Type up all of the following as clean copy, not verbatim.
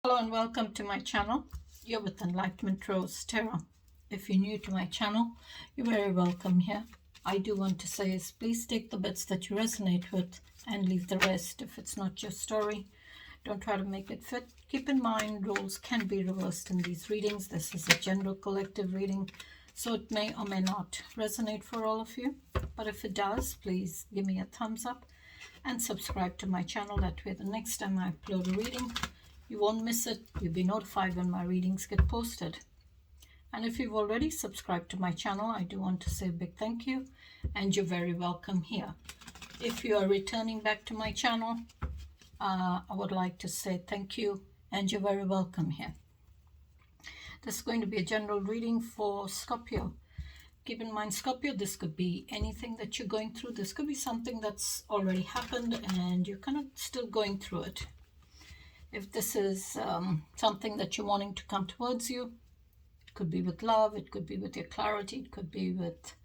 Hello and welcome to my channel. You're with Enlightenment Rose Tarot. If you're new to my channel, you're very welcome here. I do want to say is please take the bits that you resonate with and leave the rest. If it's not your story, don't try to make it fit. Keep in mind roles can be reversed in these readings. This is a general collective reading, so it may or may not resonate for all of you. But if it does, please give me a thumbs up and subscribe to my channel. That way the next time I upload a reading, you won't miss it. You'll be notified when my readings get posted. And if you've already subscribed to my channel, I do want to say a big thank you, and you're very welcome here. If you are returning back to my channel, I would like to say thank you, and you're very welcome here. This is going to be a general reading for Scorpio. Keep in mind, Scorpio, this could be anything that you're going through. This could be something that's already happened and you're kind of still going through it. If this is something that you're wanting to come towards you, it could be with love, it could be with your clarity, it could be with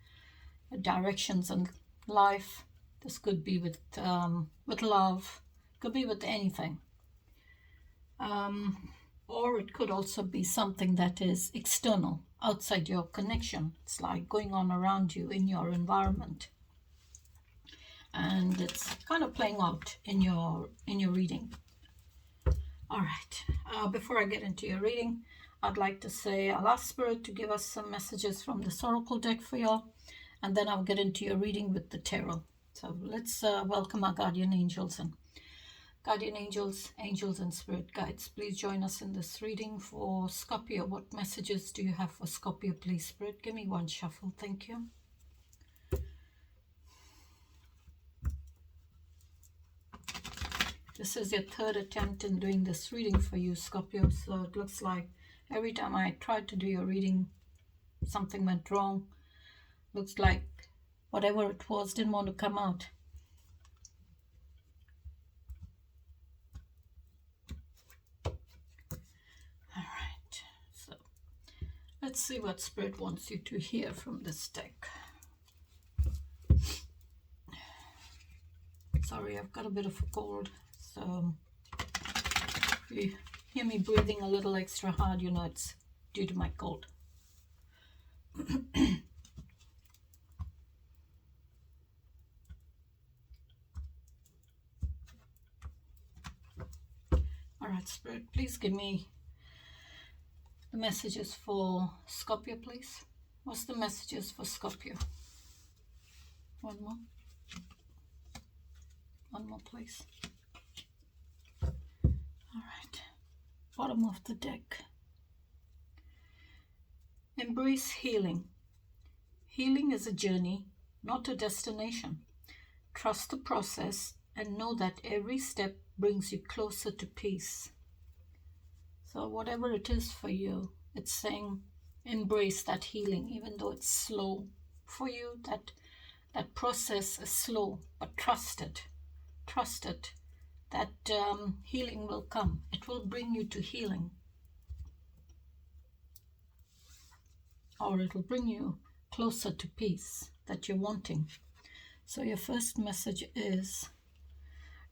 directions in life. This could be with love, it could be with anything. Or it could also be something that is external, outside your connection. It's like going on around you in your environment. And it's kind of playing out in your reading. All right, before I get into your reading, I'd like to say I'll ask Spirit to give us some messages from the Oracle deck for y'all, and then I'll get into your reading with the tarot. So let's welcome our guardian angels. And guardian angels, angels and spirit guides, please join us in this reading for Scorpio. What messages do you have for Scorpio, please, Spirit? Give me one shuffle, thank you. This is your third attempt in doing this reading for you, Scorpio. So it looks like every time I tried to do your reading, something went wrong. Looks like whatever it was didn't want to come out. All right. So let's see what Spirit wants you to hear from this deck. Sorry, I've got a bit of a cold. So if you hear me breathing a little extra hard, you know it's due to my cold. All right, Spirit, please give me the messages for Scorpio, please. What's the messages for Scorpio? One more. One more, please. All right, bottom of the deck. Embrace healing. Healing is a journey, not a destination. Trust the process and know that every step brings you closer to peace. So whatever it is for you, it's saying embrace that healing, even though it's slow for you. That process is slow, but trust it. Trust it. That healing will come. It will bring you to healing. Or it will bring you closer to peace that you're wanting. So your first message is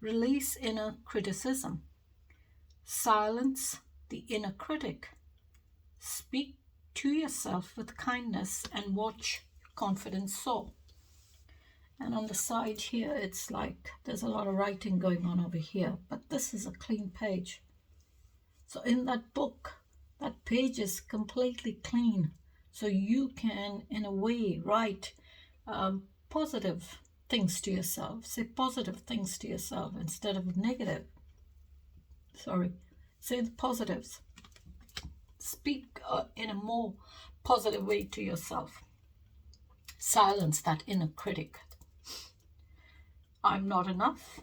release inner criticism. Silence the inner critic. Speak to yourself with kindness and watch your confident soul. And on the side here, it's like there's a lot of writing going on over here, but this is a clean page. So in that book, that page is completely clean. So you can, in a way, write positive things to yourself. Say positive things to yourself instead of negative. Sorry, say the positives. Speak in a more positive way to yourself. Silence that inner critic. I'm not enough.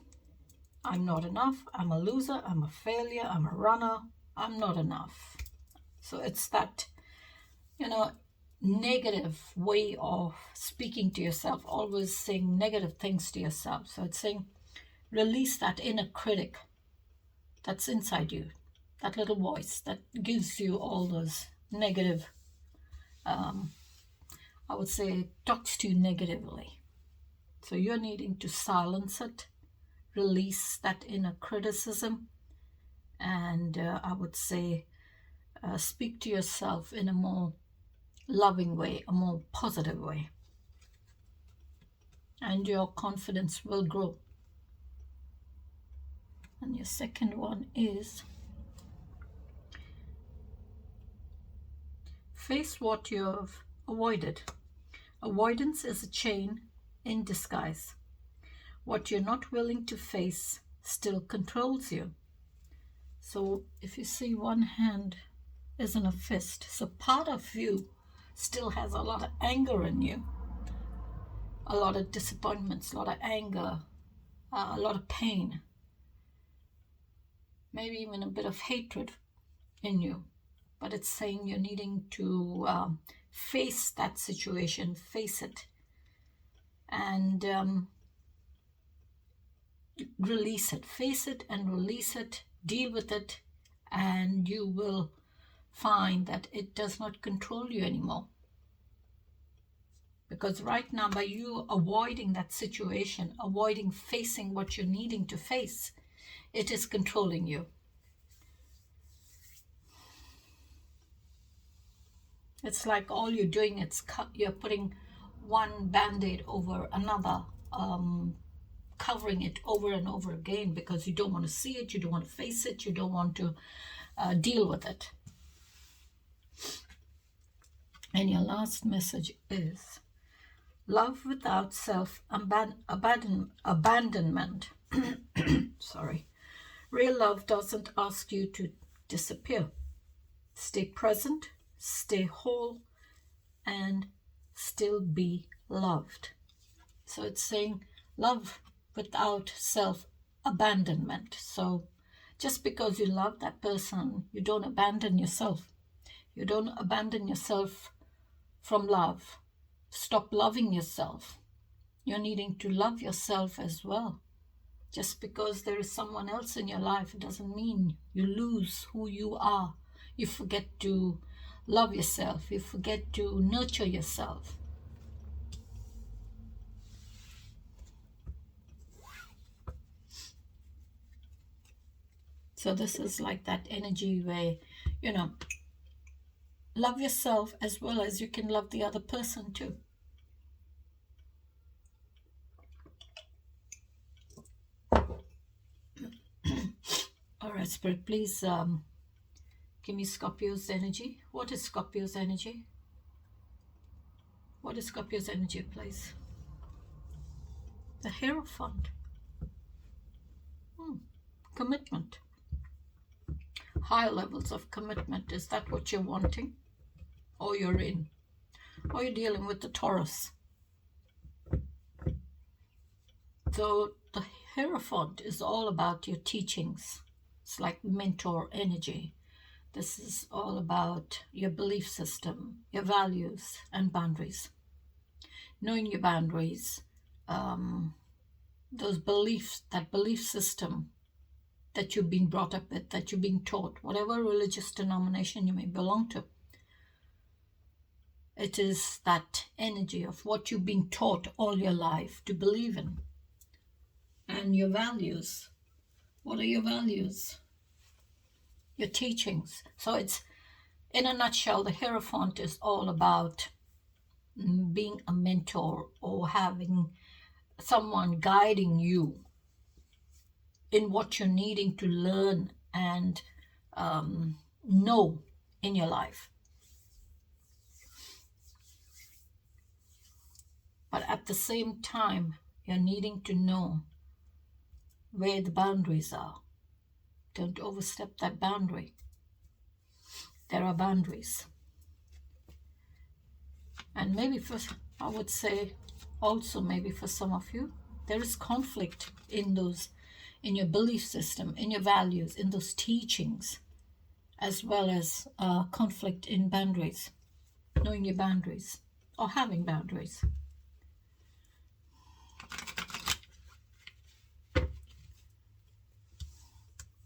I'm not enough. I'm a loser. I'm a failure. I'm a runner. I'm not enough. So it's that, negative way of speaking to yourself, always saying negative things to yourself. So it's saying release that inner critic that's inside you, that little voice that gives you all those negative, I would say, talks to you negatively. So you're needing to silence it, release that inner criticism, and I would say speak to yourself in a more loving way, a more positive way, and your confidence will grow. And your second one is face what you've avoided. Avoidance is a chain in disguise. What you're not willing to face still controls you. So if you see one hand is in a fist, so part of you still has a lot of anger in you, a lot of disappointments, a lot of anger, a lot of pain, maybe even a bit of hatred in you. But it's saying you're needing to face that situation, face it, and release it. Face it and release it, deal with it, and you will find that it does not control you anymore. Because right now, by you avoiding that situation, avoiding facing what you're needing to face, it is controlling you. It's like all you're doing, you're putting one band-aid over another, covering it over and over again because you don't want to see it, you don't want to face it, you don't want to deal with it. And your last message is love without self-abandonment. Sorry. Real love doesn't ask you to disappear. Stay present, stay whole, and still be loved. So it's saying love without self-abandonment. So just because you love that person, you don't abandon yourself. You don't abandon yourself from love. Stop loving yourself. You're needing to love yourself as well. Just because there is someone else in your life, it doesn't mean you lose who you are. You forget to love yourself. You forget to nurture yourself. So this is like that energy where, love yourself as well as you can love the other person too. All right, Spirit, please give me Scorpio's energy. What is Scorpio's energy? What is Scorpio's energy, please? The Hierophant. Commitment. High levels of commitment. Is that what you're wanting? Or you're in? Or you're dealing with the Taurus? So the Hierophant is all about your teachings. It's like mentor energy. This is all about your belief system, your values and boundaries. Knowing your boundaries, those beliefs, that belief system that you've been brought up with, that you've been taught, whatever religious denomination you may belong to. It is that energy of what you've been taught all your life to believe in. And your values. What are your values? Your teachings. So it's, in a nutshell, the Hierophant is all about being a mentor or having someone guiding you in what you're needing to learn and know in your life. But at the same time, you're needing to know where the boundaries are. Don't overstep that boundary. There are boundaries. And maybe I would say also maybe for some of you, there is conflict in your belief system, in your values, in those teachings, as well as conflict in boundaries, knowing your boundaries or having boundaries.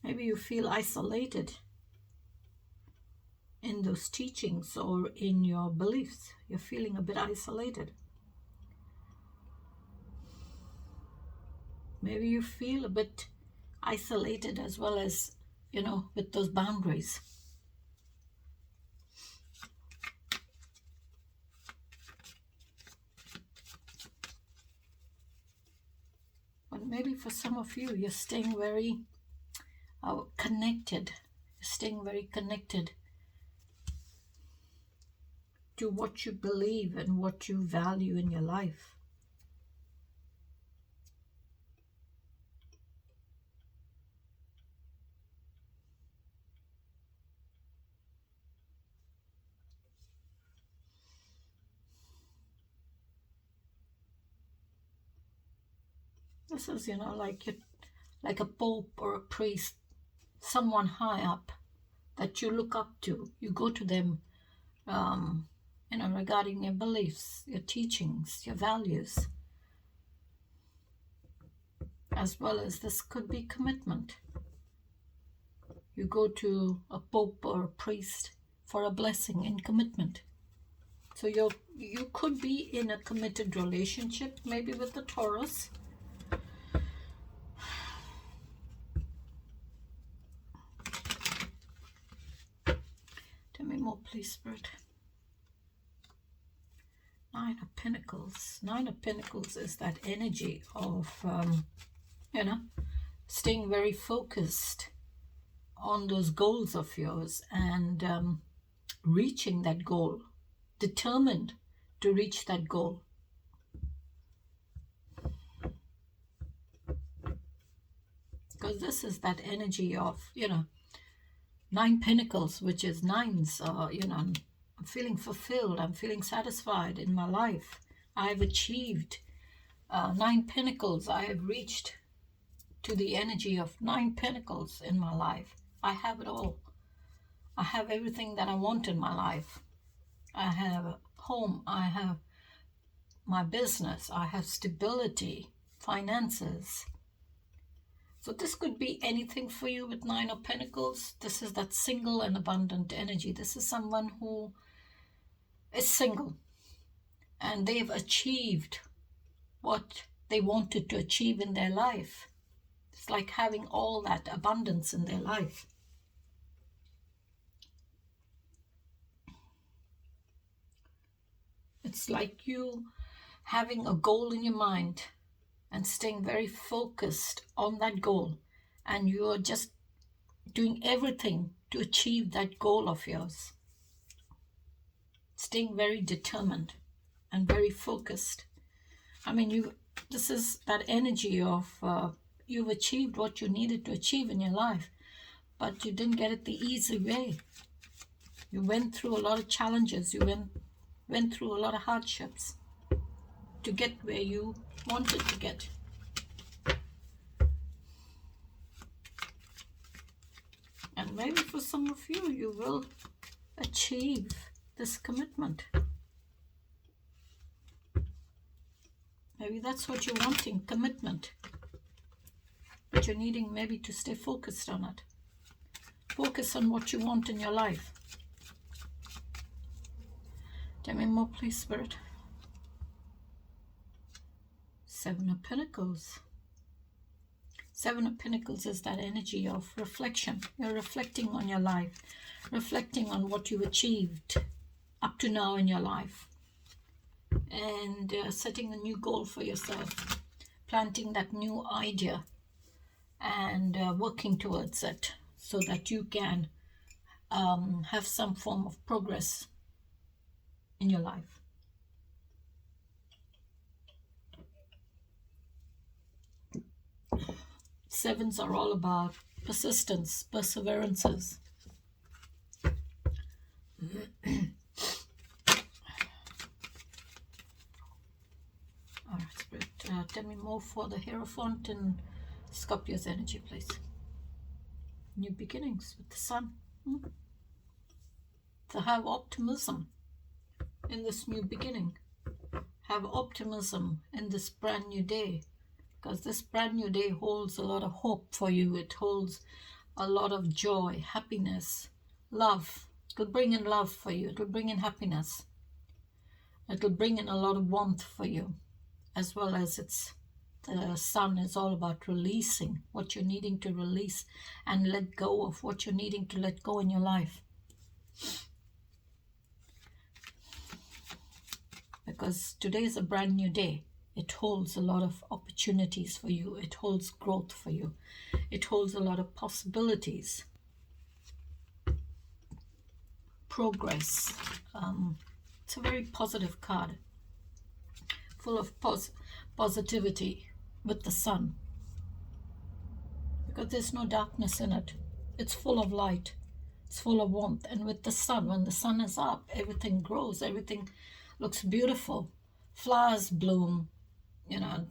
Maybe you feel isolated in those teachings or in your beliefs. You're feeling a bit isolated. Maybe you feel a bit isolated as well as with those boundaries. But maybe for some of you, you're staying very connected. You're staying very connected to what you believe and what you value in your life. This is, like a pope or a priest, someone high up that you look up to. You go to them, regarding your beliefs, your teachings, your values, as well as this could be commitment. You go to a pope or a priest for a blessing in commitment. So you could be in a committed relationship, maybe with the Taurus. Tell me more, please, Spirit. Nine of Pentacles. Nine of Pentacles is that energy of, staying very focused on those goals of yours and reaching that goal, determined to reach that goal. Because this is that energy of, Nine Pentacles, which is nines, I'm feeling fulfilled, I'm feeling satisfied in my life. I've achieved Nine Pentacles. I have reached to the energy of Nine Pentacles in my life. I have it all. I have everything that I want in my life. I have a home, I have my business, I have stability, finances. So this could be anything for you with Nine of Pentacles. This is that single and abundant energy. This is someone who is single and they've achieved what they wanted to achieve in their life. It's like having all that abundance in their life. It's like you having a goal in your mind and staying very focused on that goal, and you're just doing everything to achieve that goal of yours. Staying very determined and very focused. I mean, this is that energy of you've achieved what you needed to achieve in your life, but you didn't get it the easy way. You went through a lot of challenges. You went through a lot of hardships to get where you wanted to get. And maybe for some of you, you will achieve this commitment. Maybe that's what you're wanting, commitment. But you're needing maybe to stay focused on it. Focus on what you want in your life. Tell me more, please, Spirit. Seven of Pentacles. Seven of Pentacles is that energy of reflection. You're reflecting on your life, reflecting on what you've achieved up to now in your life, and setting a new goal for yourself, planting that new idea and working towards it so that you can have some form of progress in your life. Sevens are all about persistence, perseverances. All right, Spirit, tell me more for the Hierophant and Scorpio's energy, please. New beginnings with the Sun. To have optimism in this new beginning. Have optimism in this brand new day. Because this brand new day holds a lot of hope for you. It holds a lot of joy, happiness, love. It will bring in love for you. It will bring in happiness. It will bring in a lot of warmth for you, as well as it's The sun is all about releasing what you're needing to release and let go of what you're needing to let go in your life. Because today is a brand new day. It holds a lot of opportunities for you. It holds growth for you. It holds a lot of possibilities. Progress. It's a very positive card. Full of positivity with the sun. Because there's no darkness in it. It's full of light. It's full of warmth. And with the sun, when the sun is up, everything grows. Everything looks beautiful. Flowers bloom. You know,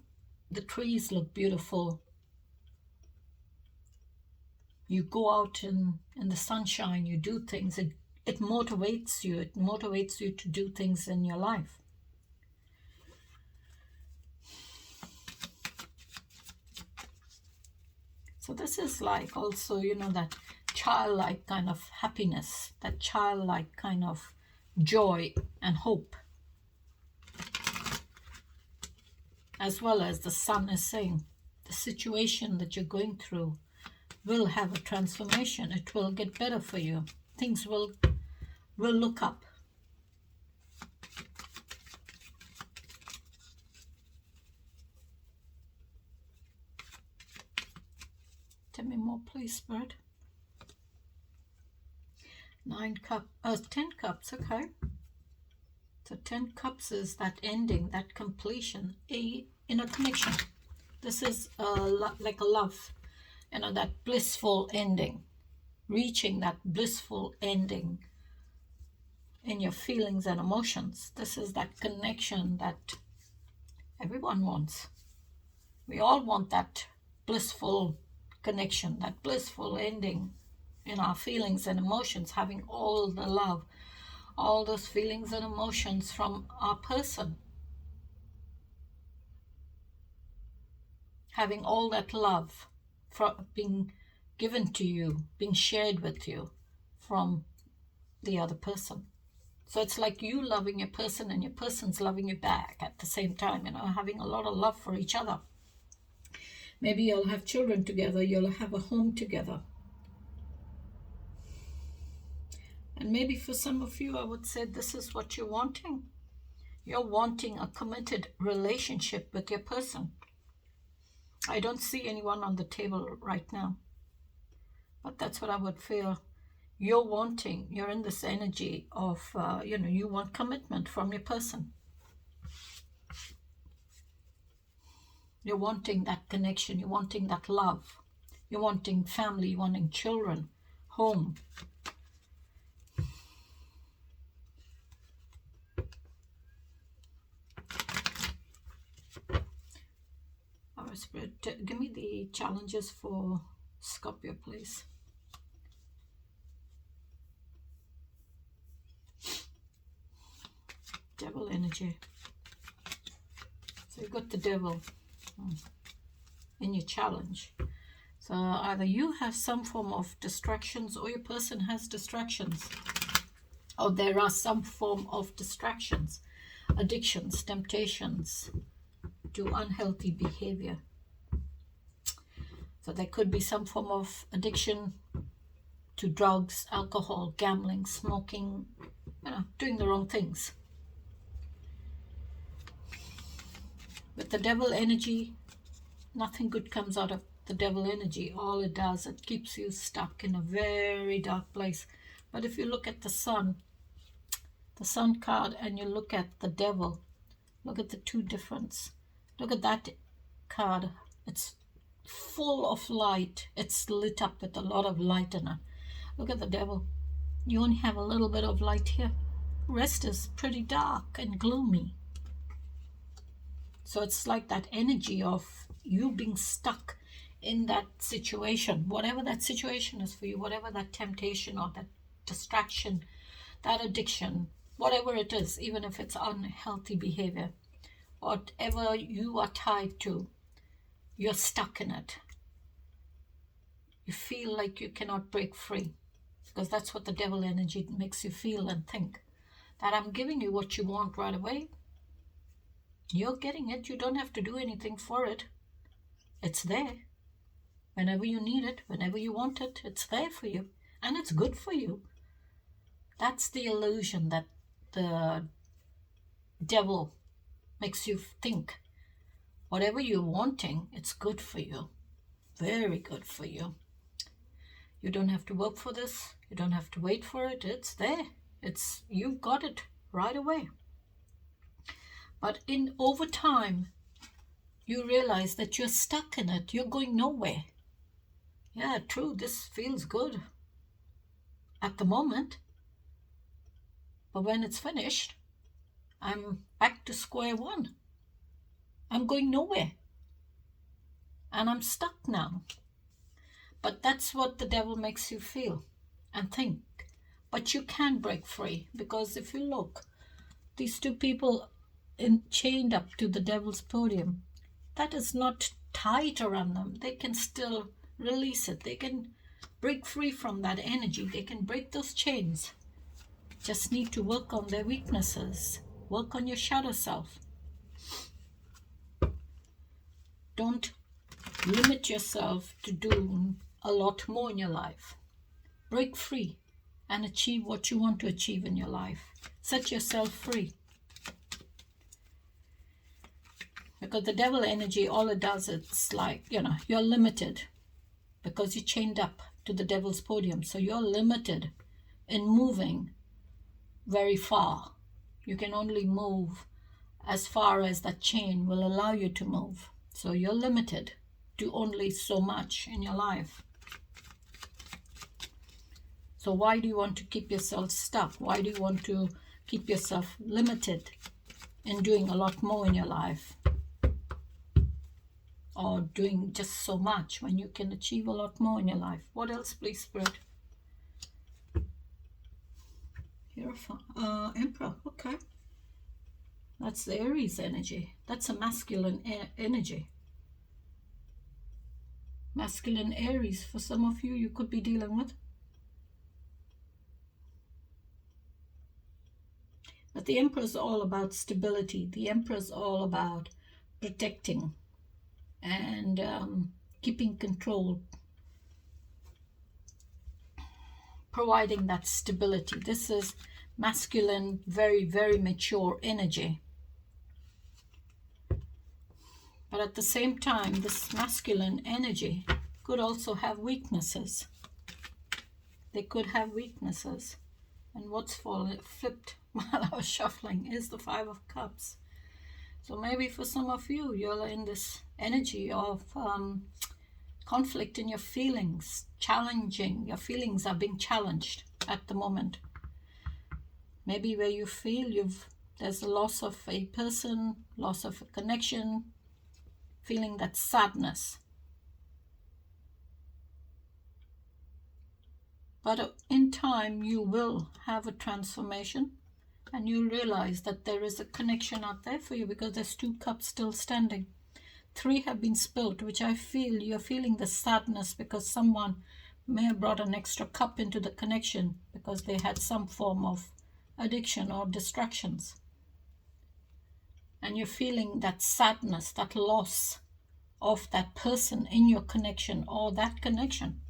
the trees look beautiful. You go out in the sunshine, you do things. It motivates you. It motivates you to do things in your life. So this is like also, you know, that childlike kind of happiness, that childlike kind of joy and hope. As well as the sun is saying, the situation that you're going through will have a transformation. It will get better for you. Things will look up. Tell me more, please, Spirit. 10 cups, okay. So 10 cups is that ending, that completion in a connection. This is like a love, you know, that blissful ending, reaching that blissful ending in your feelings and emotions. This is that connection that everyone wants. We all want that blissful connection, that blissful ending in our feelings and emotions, having all the love, all those feelings and emotions from our person. Having all that love being given to you, being shared with you from the other person. So it's like you loving your person and your person's loving you back at the same time, you know, having a lot of love for each other. Maybe you'll have children together, you'll have a home together. And maybe for some of you, I would say this is what you're wanting. You're wanting a committed relationship with your person. I don't see anyone on the table right now, but that's what I would feel. You're wanting, you're in this energy of, you know, you want commitment from your person. You're wanting that connection, you're wanting that love. You're wanting family, you're wanting children, home. All right, Spirit, give me the challenges for Scorpio, please. Devil energy. So you got the devil in your challenge. So either you have some form of distractions or your person has distractions. Or there are some form of distractions, addictions, temptations to unhealthy behavior. So there could be some form of addiction to drugs, alcohol, gambling, smoking, you know, doing the wrong things. With the devil energy, nothing good comes out of the devil energy. All it does, it keeps you stuck in a very dark place. But if you look at the sun card, and you look at the devil, look at the two difference. Look at that card. It's full of light. It's lit up with a lot of light in it. Look at the devil. You only have a little bit of light here. The rest is pretty dark and gloomy. So it's like that energy of you being stuck in that situation, whatever that situation is for you, whatever that temptation or that distraction, that addiction, whatever it is, even if it's unhealthy behavior, whatever you are tied to, you're stuck in it. You feel like you cannot break free, because that's what the devil energy makes you feel and think, that I'm giving you what you want right away. You're getting it. You don't have to do anything for it. It's there. Whenever you need it, whenever you want it, it's there for you. And it's good for you. That's the illusion that the devil makes you think. Whatever you're wanting, it's good for you. Very good for you. You don't have to work for this. You don't have to wait for it. It's there. You've got it right away. But over time, you realize that you're stuck in it. You're going nowhere. Yeah, true, this feels good at the moment. But when it's finished, I'm back to square one. I'm going nowhere. And I'm stuck now. But that's what the devil makes you feel and think. But you can break free, because if you look, these two people chained up to the devil's podium, that is not tight around them. They can still release it. They can break free from that energy. They can break those chains. Just need to work on their weaknesses. Work on your shadow self. Don't limit yourself to do a lot more in your life. Break free and achieve what you want to achieve in your life. Set yourself free. Because the devil energy, all it does, it's like, you're limited because you're chained up to the devil's podium. So you're limited in moving very far. You can only move as far as that chain will allow you to move. So you're limited to only so much in your life. So why do you want to keep yourself stuck? Why do you want to keep yourself limited in doing a lot more in your life? Or doing just so much when you can achieve a lot more in your life? What else, please, Spirit? Emperor, okay. That's the Aries energy. That's a masculine energy. Masculine Aries, for some of you could be dealing with. But the Emperor is all about stability. The Emperor is all about protecting and keeping control, providing that stability. This is masculine, very, very mature energy. But at the same time, this masculine energy could also have weaknesses. They could have weaknesses. And what's flipped while I was shuffling is the Five of Cups. So maybe for some of you, you're in this energy of conflict in your feelings, challenging. Your feelings are being challenged at the moment. Maybe where you feel there's a loss of a person, loss of a connection, feeling that sadness. But in time, you will have a transformation. And you realize that there is a connection out there for you, because there's 2 cups still standing. 3 have been spilled, which I feel you're feeling the sadness because someone may have brought an extra cup into the connection because they had some form of addiction or distractions. And you're feeling that sadness, that loss of that person in your connection or that connection.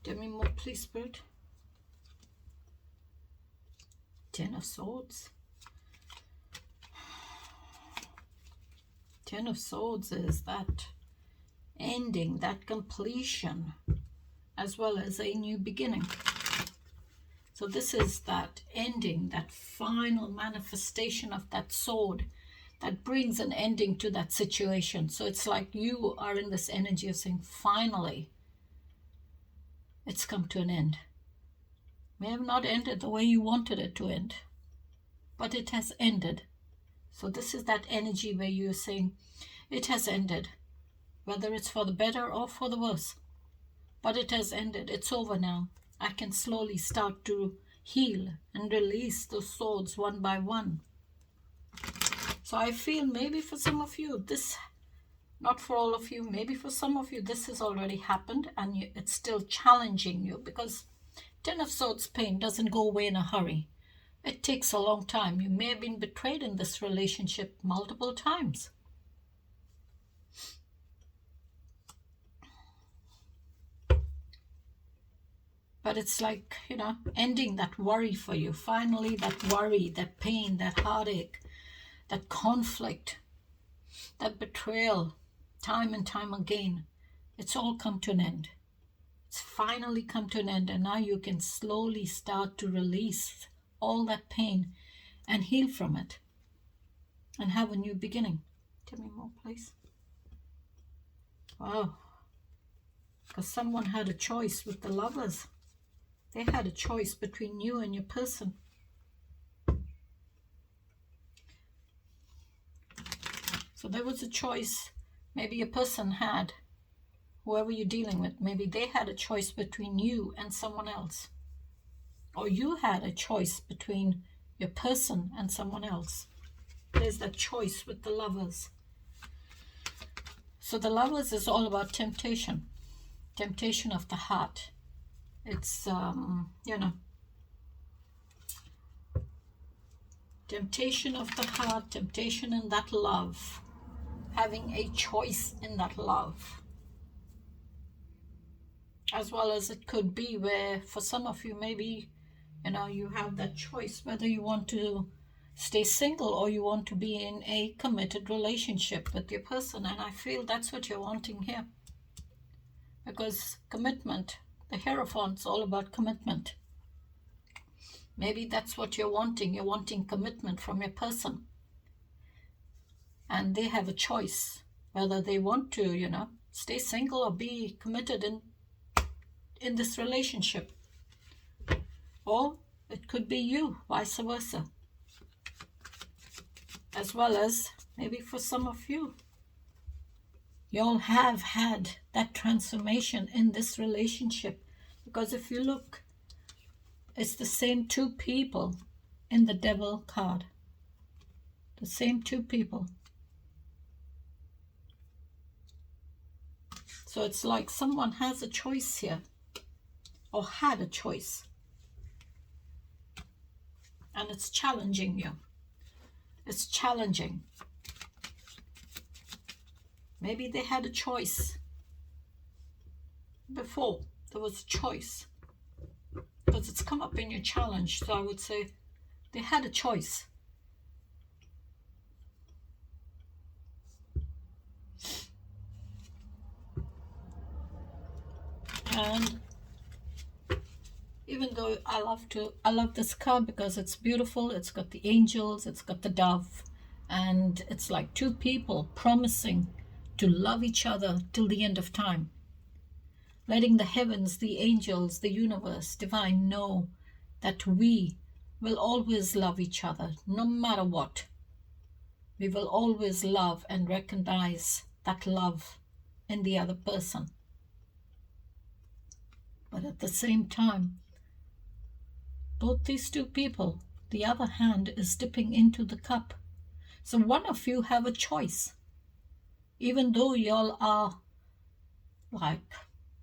Tell me more, please, Spirit. 10 of Swords. 10 of Swords is that ending, that completion, as well as a new beginning. So this is that ending, that final manifestation of that sword that brings an ending to that situation. So it's like you are in this energy of saying, finally, it's come to an end. May have not ended the way you wanted it to end, but it has ended. So this is that energy where you're saying, it has ended, whether it's for the better or for the worse. But it has ended. It's over now. I can slowly start to heal and release those swords one by one. So I feel maybe for some of you, this, not for all of you, maybe for some of you, this has already happened and it's still challenging you, because 10 of Swords pain doesn't go away in a hurry. It takes a long time. You may have been betrayed in this relationship multiple times. But it's like, ending that worry for you. Finally, that worry, that pain, that heartache, that conflict, that betrayal, time and time again, it's all come to an end. It's finally come to an end, and now you can slowly start to release all that pain and heal from it and have a new beginning. Tell me more, please. Wow. Because someone had a choice with the Lovers. They had a choice between you and your person. So there was a choice. Maybe a person had, whoever you're dealing with, maybe they had a choice between you and someone else. Or you had a choice between your person and someone else. There's that choice with the Lovers. So the Lovers is all about temptation. Temptation of the heart. It's, temptation of the heart, temptation in that love. Having a choice in that love. As well as it could be where, for some of you, maybe, you have that choice whether you want to stay single or you want to be in a committed relationship with your person. And I feel that's what you're wanting here. Because commitment, the Hierophant's all about commitment. Maybe that's what you're wanting. You're wanting commitment from your person. And they have a choice whether they want to, stay single or be committed in this relationship. Or it could be you, vice versa. As well as maybe for some of you, you all have had that transformation in this relationship. Because if you look, it's the same two people in the Devil card. The same two people. So it's like someone has a choice here. Or had a choice. And it's challenging you. It's challenging. Maybe they had a choice. Before, there was a choice. Because it's come up in your challenge. So I would say they had a choice. And even though I love this card because it's beautiful. It's got the angels, it's got the dove, and it's like two people promising to love each other till the end of time. Letting the heavens, the angels, the universe, divine know that we will always love each other, no matter what. We will always love and recognize that love in the other person. But at the same time, both these two people, the other hand is dipping into the cup. So one of you have a choice. Even though y'all are like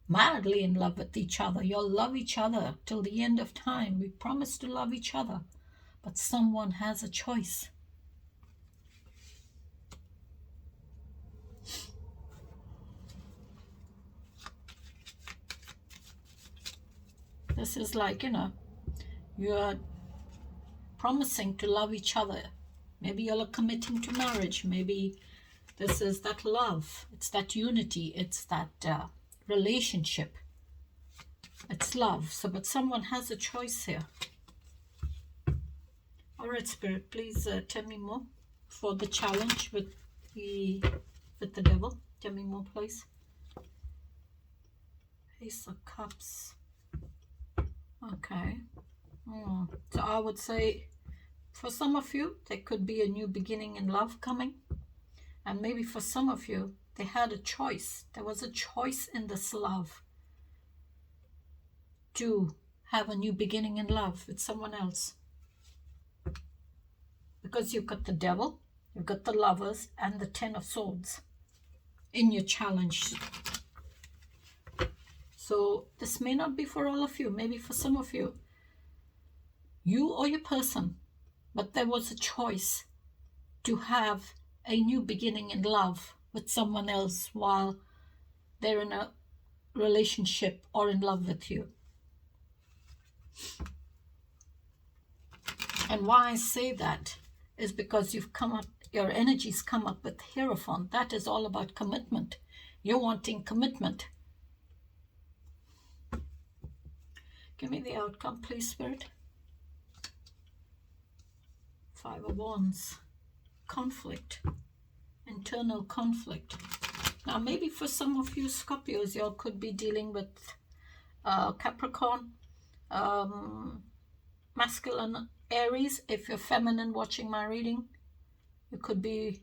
madly in love with each other, y'all love each other till the end of time. We promise to love each other. But someone has a choice. This is like, you're promising to love each other. Maybe you're committing to marriage. Maybe this is that love. It's that unity. It's that relationship. It's love. So, but someone has a choice here. All right, Spirit, please tell me more for the challenge with the devil. Tell me more, please. Ace of Cups. Okay. So I would say for some of you, there could be a new beginning in love coming. And maybe for some of you, they had a choice. There was a choice in this love to have a new beginning in love with someone else. Because you've got the devil, you've got the Lovers, and the Ten of Swords in your challenge. So this may not be for all of you. Maybe for some of you, you or your person, but there was a choice to have a new beginning in love with someone else while they're in a relationship or in love with you. And why I say that is because you've come up, your energies come up with Hierophant. That is all about commitment. You're wanting commitment. Give me the outcome, please, Spirit. 5 of Wands. Conflict. Internal conflict. Now, maybe for some of you Scorpios, you all could be dealing with Capricorn, masculine Aries. If you're feminine watching my reading, you could be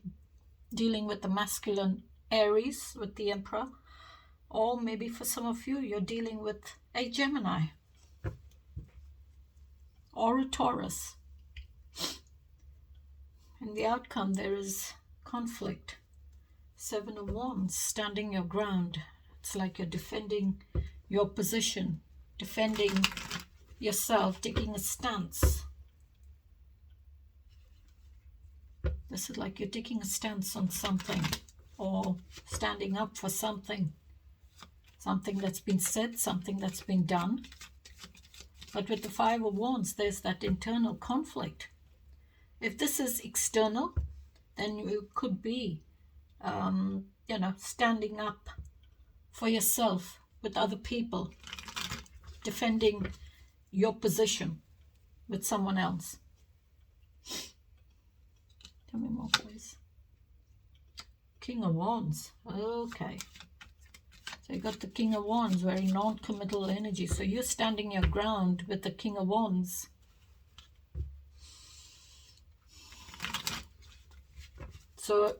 dealing with the masculine Aries with the Emperor. Or maybe for some of you, you're dealing with a Gemini or a Taurus. In the outcome, there is conflict. 7 of Wands, standing your ground. It's like you're defending your position, defending yourself, taking a stance. This is like you're taking a stance on something or standing up for something. Something that's been said, something that's been done. But with the 5 of Wands, there's that internal conflict. If this is external, then you could be, standing up for yourself with other people, defending your position with someone else. Tell me more, please. King of Wands. Okay. So you got the King of Wands, very non-committal energy. So you're standing your ground with the King of Wands. So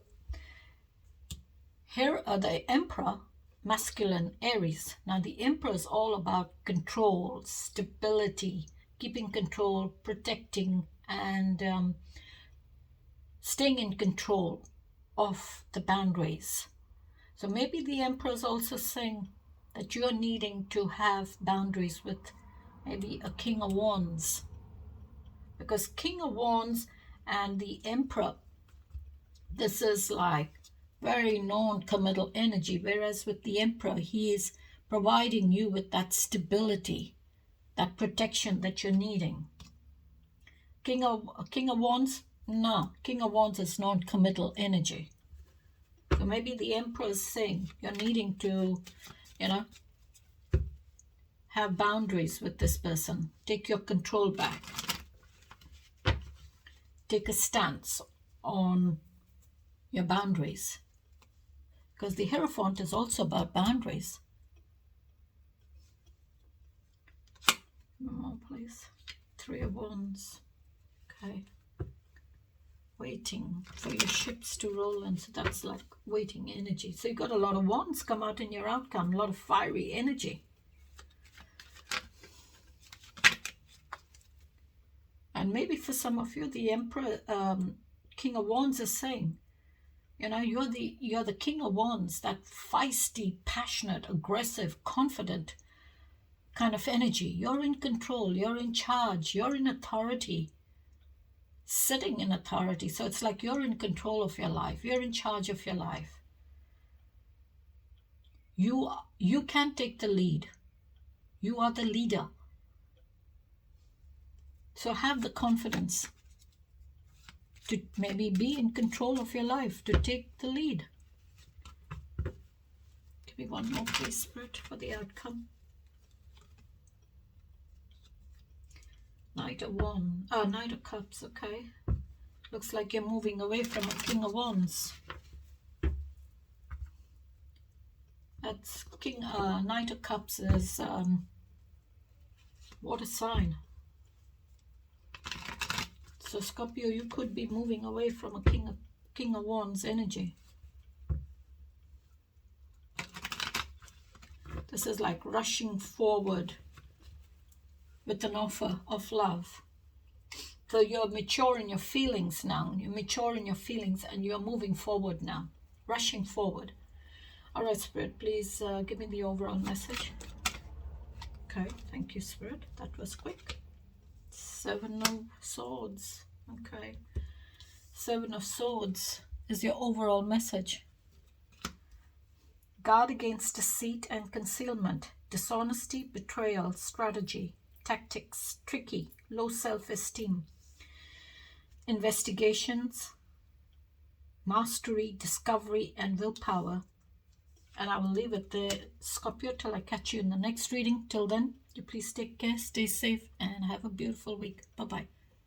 here are the Emperor, masculine Aries. Now the Emperor is all about control, stability, keeping control, protecting, and staying in control of the boundaries. So maybe the Emperor is also saying that you're needing to have boundaries with maybe a King of Wands. Because King of Wands and the Emperor, this is like very non-committal energy, whereas with the Emperor, he is providing you with that stability, that protection that you're needing. King of Wands, no, King of Wands is non-committal energy. So maybe the Emperor is saying you're needing to, have boundaries with this person. Take your control back. Take a stance on your boundaries. Because the Hierophant is also about boundaries. One more, please. 3 of Wands. Okay. Waiting for your ships to roll in. So that's like waiting energy. So you got a lot of wands come out in your outcome. A lot of fiery energy. And maybe for some of you, the Emperor, King of Wands is saying, you're the King of Wands, that feisty, passionate, aggressive, confident kind of energy. You're in control, you're in charge, you're in authority, sitting in authority. So it's like you're in control of your life, you're in charge of your life. You can take the lead. You are the leader. So have the confidence to maybe be in control of your life, to take the lead. Give me one more, please, Spirit, for the outcome. Knight of Cups, okay. Looks like you're moving away from a King of Wands. That's Knight of Cups is water sign. So Scorpio, you could be moving away from a King of Wands energy. This is like rushing forward with an offer of love. So you're mature in your feelings now. You're mature in your feelings and you're moving forward now. Rushing forward. All right, Spirit, please give me the overall message. Okay, thank you, Spirit. That was quick. Seven of Swords. Okay. Seven of Swords is your overall message. Guard against deceit and concealment, dishonesty, betrayal, strategy, tactics, tricky, low self-esteem, investigations, mastery, discovery, and willpower. And I will leave it there, Scorpio, till I catch you in the next reading. Till then, you please take care, stay safe, and have a beautiful week. Bye-bye.